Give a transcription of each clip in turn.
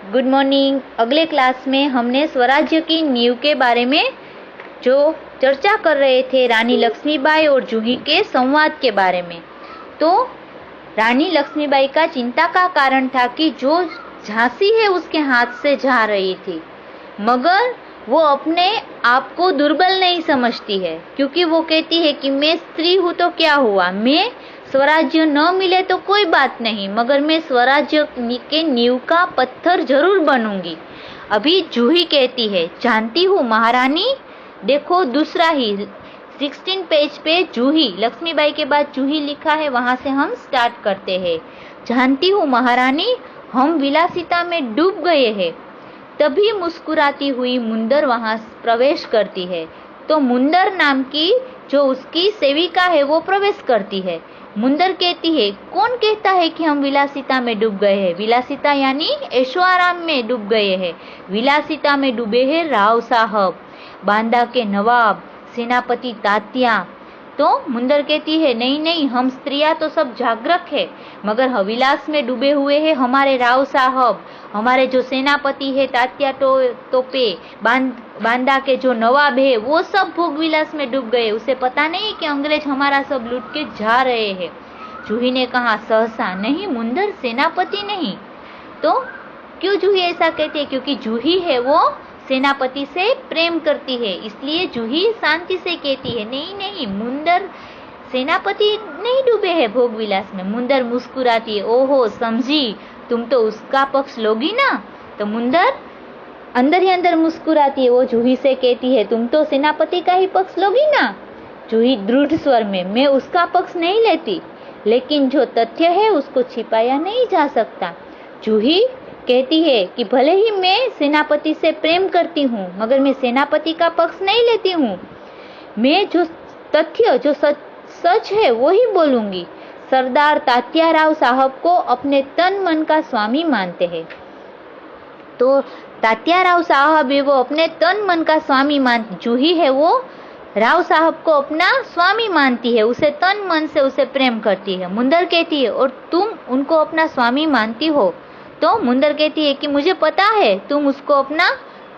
Good morning. अगले class में हमने स्वराज्य की नींव के बारे में जो चर्चा कर रहे थे रानी लक्ष्मीबाई और जूही के संवाद के बारे में। तो रानी लक्ष्मीबाई का चिंता का कारण था कि जो झांसी है उसके हाथ से जा रही थी, मगर वो अपने आप को दुर्बल नहीं समझती है, क्योंकि वो कहती है कि मैं स्त्री हूँ तो क्या हुआ, मैं स्वराज्य न मिले तो कोई बात नहीं, मगर मैं स्वराज्य के नींव का पत्थर जरूर बनूंगी। अभी जूही कहती है, जानती हूँ महारानी, देखो दूसरा ही 16 पेज पे जूही, लक्ष्मीबाई के बाद जूही लिखा है, वहां से हम स्टार्ट करते हैं। जानती हूँ महारानी, हम विलासिता में डूब गए हैं। तभी मुस्कुराती हुई मुंदर वहां प्रवेश करती है। तो मुंदर नाम की जो उसकी सेविका है वो प्रवेश करती है। मुंदर कहती है, कौन कहता है कि हम विलासिता में डूब गए हैं? विलासिता यानी ऐशो आराम में डूब गए हैं। विलासिता में डूबे हैं राव साहब, बांदा के नवाब, सेनापति तात्या। तो मुंदर कहती है, नहीं नहीं, हम स्त्रियां तो सब जागरूक है, मगर हविलास में डूबे हुए हैं हमारे राव साहब, हमारे जो सेनापति है तात्या तोपे, बांदा के जो नवाब है वो सब भोग विलास में डूब गए। उसे पता नहीं कि अंग्रेज हमारा सब लूट के जा रहे हैं। जूही ने कहा सहसा, नहीं मुंदर, सेनापति नहीं। तो क्यों जूही ऐसा कहती है? क्योंकि जूही है वो सेनापति से प्रेम करती है, इसलिए जूही शांति से कहती है, नहीं नहीं मुंदर, सेनापति नहीं डूबे हैं भोग विलास में। मुंदर मुस्कुराती है, ओहो समझी, तुम तो उसका पक्ष लोगी ना। तो मुंदर अंदर ही अंदर मुस्कुराती है, वो जूही से कहती है, तुम तो सेनापति का ही पक्ष लोगी ना। जूही दृढ़ स्वर में, मैं उसका पक्ष नहीं लेती, लेकिन जो तथ्य है उसको छिपाया नहीं जा सकता। जूही कहती है कि भले ही मैं सेनापति से प्रेम करती हूँ, मगर मैं सेनापति का पक्ष नहीं लेती हूँ। मैं जो तथ्य, जो सच है वो ही बोलूंगी। सरदार तात्या राव साहब को अपने तन मन का स्वामी मानते हैं। तो तात्या राव साहब है वो अपने तन मन का स्वामी मानती, जूही है वो राव साहब को अपना स्वामी मानती है, उसे तन मन से उसे प्रेम करती है। मुंदर कहती है, और तुम उनको अपना स्वामी मानती हो? तो मुंदर कहती है कि मुझे पता है तुम उसको अपना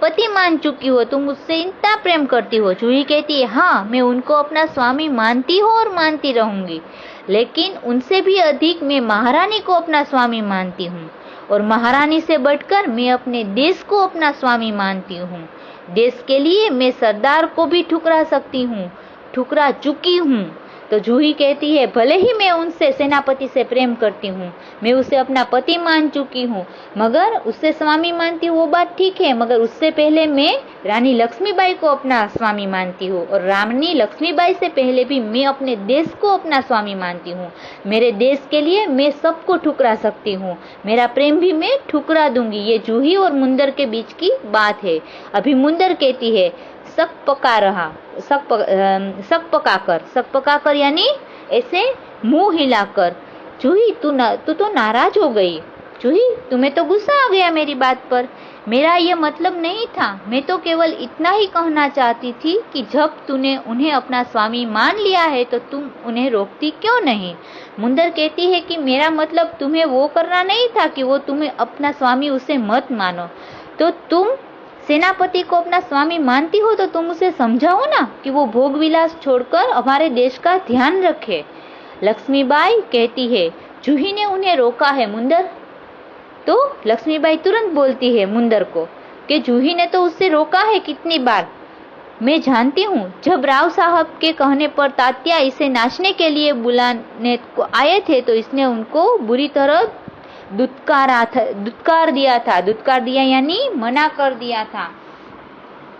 पति मान चुकी हो, तुम उससे इतना प्रेम करती हो। जूही कहती है, हाँ मैं उनको अपना स्वामी मानती हूँ और मानती रहूंगी, लेकिन उनसे भी अधिक मैं महारानी को अपना स्वामी मानती हूँ, और महारानी से बढ़कर मैं अपने देश को अपना स्वामी मानती हूँ। देश के लिए मैं सरदार को भी ठुकरा सकती हूँ, ठुकरा चुकी हूँ। तो जूही कहती है, भले ही मैं उनसे सेनापति से प्रेम करती हूँ, मैं उसे अपना पति मान चुकी हूँ, मगर उससे स्वामी मानती हूँ वो बात ठीक है, मगर उससे पहले मैं रानी लक्ष्मीबाई को अपना स्वामी मानती हूँ, और रानी लक्ष्मीबाई से पहले भी मैं अपने देश को अपना स्वामी मानती हूँ। मेरे देश के लिए मैं सबको ठुकरा सकती हूँ, मेरा प्रेम भी मैं ठुकरा दूंगी। ये जूही और मुंदर के बीच की बात है। अभी मुंदर कहती है, शक पकाकर यानी ऐसे मुंह हिलाकर, जूही तू तो नाराज हो गई। जूही, तुम्हें तो गुस्सा आ गया मेरी बात पर। मेरा ये मतलब नहीं था, मैं तो केवल इतना ही कहना चाहती थी कि जब तूने उन्हें अपना स्वामी मान लिया है तो तुम उन्हें रोकती क्यों नहीं? मुंदर कहती है कि मेरा मतलब तुम्हें वो करना नहीं था कि वो तुम्हें अपना स्वामी उसे मत मानो। तो तुम सेनापति को अपना स्वामी मानती हो तो तुम उसे समझाओ ना कि वो भोग विलास छोड़कर हमारे देश का ध्यान रखे। लक्ष्मीबाई कहती है, जूही ने उन्हें रोका है मुंदर। तो लक्ष्मीबाई तुरंत बोलती है मुंदर को कि जूही ने तो उससे रोका है कितनी बार। मैं जानती हूँ, जब राव साहब के कहने पर तात्या इसे नाचने के लिए बुलाने को आए थे तो इसने उनको बुरी तरह दुत्कार दिया यानी मना कर दिया था।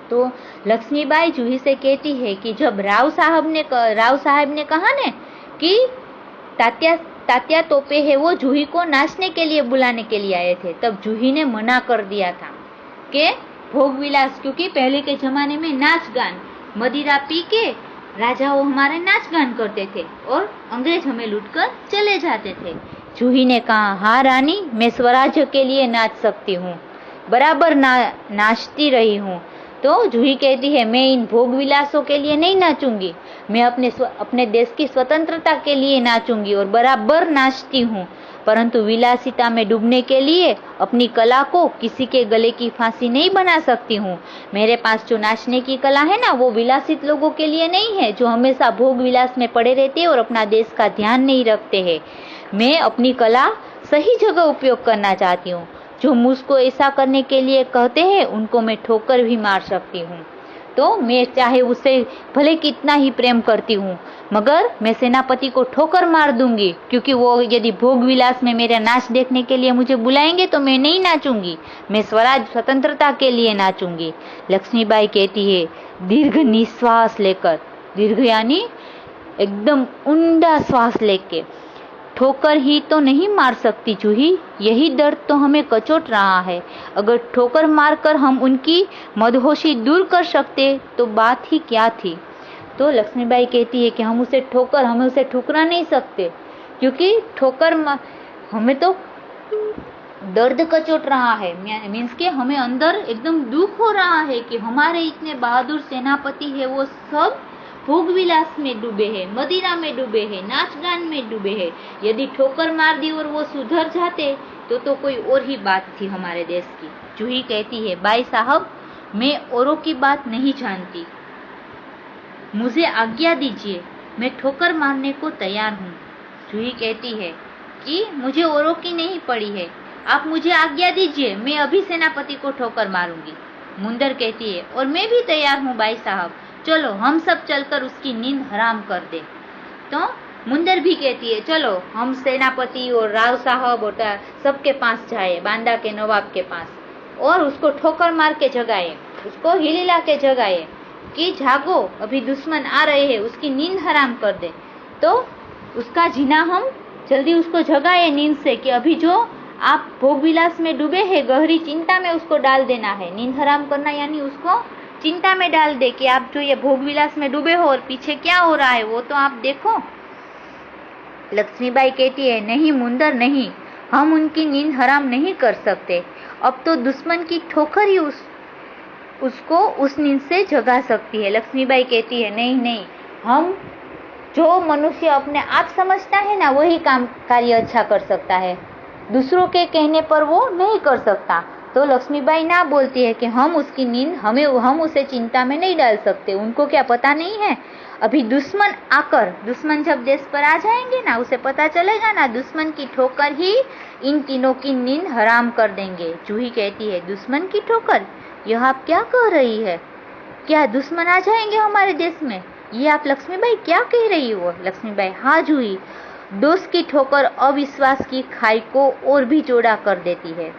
तो लक्ष्मीबाई जूही से कहती है कि जब राव साहब ने कहा ने कि तात्या तोपे है वो जूही को नाचने के लिए बुलाने के लिए आए थे, तब जूही ने मना कर दिया था कि भोग विलास, क्योंकि पहले के जमाने में नाच गान, मदिरा पी के राजाओं हमारे नाच गान करते थे और अंग्रेज हमें लूटकर चले जाते थे। जूही ने कहा, हाँ रानी, मैं स्वराज्य के लिए नाच सकती हूँ, बराबर नाचती रही हूँ। तो जूही कहती है, मैं इन भोग विलासों के लिए नहीं नाचूंगी, मैं अपने देश की स्वतंत्रता के लिए नाचूंगी और बराबर नाचती हूँ, परंतु विलासिता में डूबने के लिए अपनी कला को किसी के गले की फांसी नहीं बना सकती हूँ। मेरे पास जो नाचने की कला है ना, वो विलासित लोगों के लिए नहीं है, जो हमेशा भोग विलास में पड़े रहते हैं और अपना देश का ध्यान नहीं रखते हैं। मैं अपनी कला सही जगह उपयोग करना चाहती हूँ। जो मुझको ऐसा करने के लिए कहते हैं उनको मैं ठोकर भी मार सकती हूँ। तो मैं चाहे उसे भले कितना ही प्रेम करती हूँ, मगर मैं सेनापति को ठोकर मार दूंगी, क्योंकि वो यदि भोग विलास में मेरा नाच देखने के लिए मुझे बुलाएंगे तो मैं नहीं नाचूंगी, मैं स्वराज स्वतंत्रता के लिए नाचूंगी। लक्ष्मीबाई कहती है दीर्घ निश्वास लेकर, दीर्घ यानी एकदम ऊंडा श्वास लेके, ठोकर ही तो नहीं मार सकती जूही, यही दर्द तो हमें कचोट रहा है। अगर ठोकर मारकर हम उनकी मदहोशी दूर कर सकते तो बात ही क्या थी। तो लक्ष्मीबाई कहती है कि हमें उसे ठुकरा नहीं सकते, क्योंकि हमें तो दर्द कचोट रहा है, मीन्स के हमें अंदर एकदम दुख हो रहा है कि हमारे इतने बहादुर सेनापति है, वो सब भोग विलास में डूबे हैं, मदिरा में डूबे हैं, नाच गान में डूबे हैं। यदि ठोकर मार दी और वो सुधर जाते तो कोई और ही बात थी हमारे देश की। जूही कहती है भाई साहब, मैं औरों की बात नहीं जानती, मुझे आज्ञा दीजिए, मैं ठोकर मारने को तैयार हूँ। जूही कहती है कि मुझे औरों की नहीं पड़ी है, आप मुझे आज्ञा दीजिए, मैं अभी सेनापति को ठोकर मारूंगी। मुंदर कहती है और मैं भी तैयार हूँ भाई साहब, चलो हम सब चलकर उसकी नींद हराम कर दे। तो मुंदर भी कहती है चलो हम सेनापति और राव साहब और सबके पास जाए, बांदा के नवाब के पास, और उसको ठोकर मार के जगाए, उसको हिलिला के जगाए कि जागो, अभी दुश्मन आ रहे हैं, उसकी नींद हराम कर दे। तो उसका जीना हम जल्दी उसको जगाए नींद से कि अभी जो आप भोग विलास में डूबे हैं, गहरी चिंता में उसको डाल देना है। नींद हराम करना यानी उसको चिंता में डाल दे कि आप जो ये भोग विलास में डूबे हो और पीछे क्या हो रहा है वो तो आप देखो। लक्ष्मीबाई कहती है नहीं मुंदर नहीं, हम उनकी नींद हराम नहीं कर सकते, अब तो दुश्मन की ठोकर ही उसको उस नींद से जगा सकती है। लक्ष्मीबाई कहती है नहीं, हम जो मनुष्य अपने आप समझता है ना वही कार्य अच्छा कर सकता है, दूसरों के कहने पर वो नहीं कर सकता। तो लक्ष्मीबाई ना बोलती है कि हम उसकी नींद हम उसे चिंता में नहीं डाल सकते। उनको क्या पता नहीं है, अभी दुश्मन जब देश पर आ जाएंगे ना, उसे पता चलेगा ना, दुश्मन की ठोकर ही इन तीनों की नींद हराम कर देंगे। जूही कहती है दुश्मन की ठोकर, यह आप क्या कह रही है, क्या दुश्मन आ जाएंगे हमारे देश में, ये आप लक्ष्मीबाई क्या कह रही हो। लक्ष्मीबाई हाँ जूही, दोस्त की ठोकर अविश्वास की खाई को और भी चौड़ा कर देती है।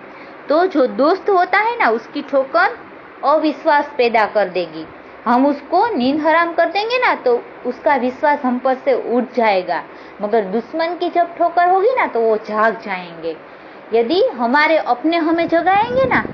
तो जो दोस्त होता है ना उसकी ठोकर अविश्वास पैदा कर देगी, हम उसको नींद हराम कर देंगे ना तो उसका विश्वास हम पर से उठ जाएगा, मगर दुश्मन की जब ठोकर होगी ना तो वो जाग जाएंगे। यदि हमारे अपने हमें जगाएंगे ना,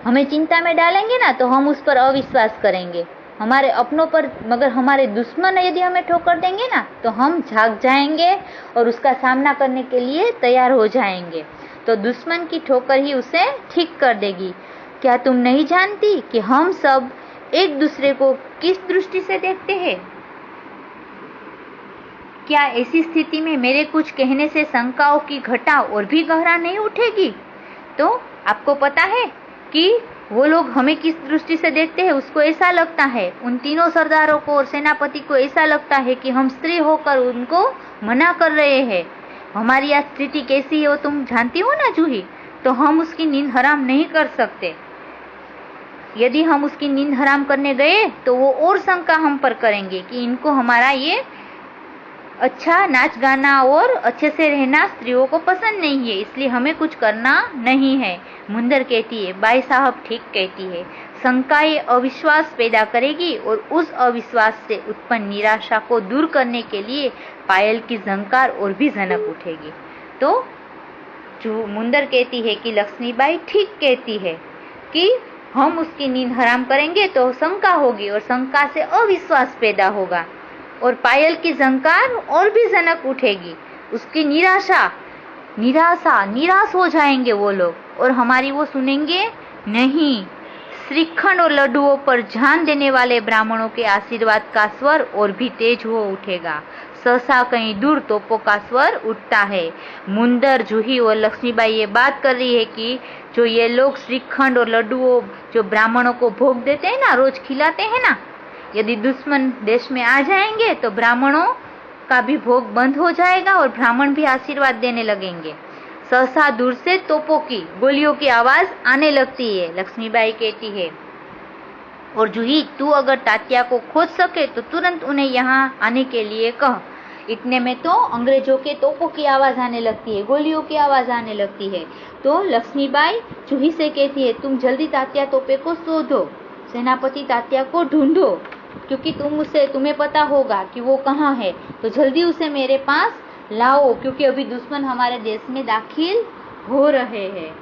हमें चिंता में डालेंगे ना तो हम उस पर अविश्वास करेंगे हमारे अपनों पर, मगर हमारे दुश्मन यदि हमें ठोकर देंगे ना तो हम जाग जाएंगे और उसका सामना करने के लिए तैयार हो जाएंगे। तो दुश्मन की ठोकर ही उसे ठीक कर देगी। क्या तुम नहीं जानती कि हम सब एक दूसरे को किस दृष्टि से देखते हैं? क्या ऐसी स्थिति में मेरे कुछ कहने से शंकाओं की घटा और भी गहरा नहीं उठेगी? तो आपको पता है कि वो लोग हमें किस दृष्टि से देखते हैं। उसको ऐसा लगता है, उन तीनों सरदारों को और सेनापति को ऐसा लगता है कि हम स्त्री होकर उनको मना कर रहे हैं। हमारी यह स्थिति कैसी है वो तुम जानती हो ना जूही, तो हम उसकी नींद हराम नहीं कर सकते। यदि हम उसकी नींद हराम करने गए तो वो और शंका हम पर करेंगे कि इनको हमारा ये अच्छा नाच गाना और अच्छे से रहना स्त्रियों को पसंद नहीं है, इसलिए हमें कुछ करना नहीं है। मुंदर कहती है बाई साहब ठीक कहती है, शंकाएं अविश्वास पैदा करेगी और उस अविश्वास से उत्पन्न निराशा को दूर करने के लिए पायल की झंकार और भी झनक उठेगी। तो जो मुंदर कहती है कि लक्ष्मीबाई ठीक कहती है कि हम उसकी नींद हराम करेंगे तो शंका होगी और शंका से अविश्वास पैदा होगा और पायल की झंकार और भी झनक उठेगी, उसकी निराश हो जाएंगे वो लोग और हमारी वो सुनेंगे नहीं। श्रीखंड और लड्डुओं पर ध्यान देने वाले ब्राह्मणों के आशीर्वाद का स्वर और भी तेज हो उठेगा। सहसा कहीं दूर तोपों का स्वर उठता है। मुंदर, जूही और लक्ष्मीबाई ये बात कर रही है कि जो ये लोग श्रीखंड और लड्डुओं जो ब्राह्मणों को भोग देते हैं ना, रोज खिलाते हैं ना, यदि दुश्मन देश में आ जाएंगे तो ब्राह्मणों का भी भोग बंद हो जाएगा और ब्राह्मण भी आशीर्वाद देने लगेंगे। सहसा दूर से तोपों की, गोलियों की आवाज आने लगती है। लक्ष्मीबाई कहती है, और जूही तू अगर तात्या को खोज सके तो तुरंत उन्हें यहाँ आने के लिए कह। इतने में तो अंग्रेजों के तोपों की आवाज आने लगती है, गोलियों की आवाज आने लगती है। तो लक्ष्मीबाई जूही से कहती है, तुम जल्दी तात्या तोपे को शोधो, सेनापति तात्या को ढूंढो, क्योंकि तुम्हें पता होगा कि वो कहाँ है, तो जल्दी उसे मेरे पास लाओ, क्योंकि अभी दुश्मन हमारे देश में दाखिल हो रहे हैं।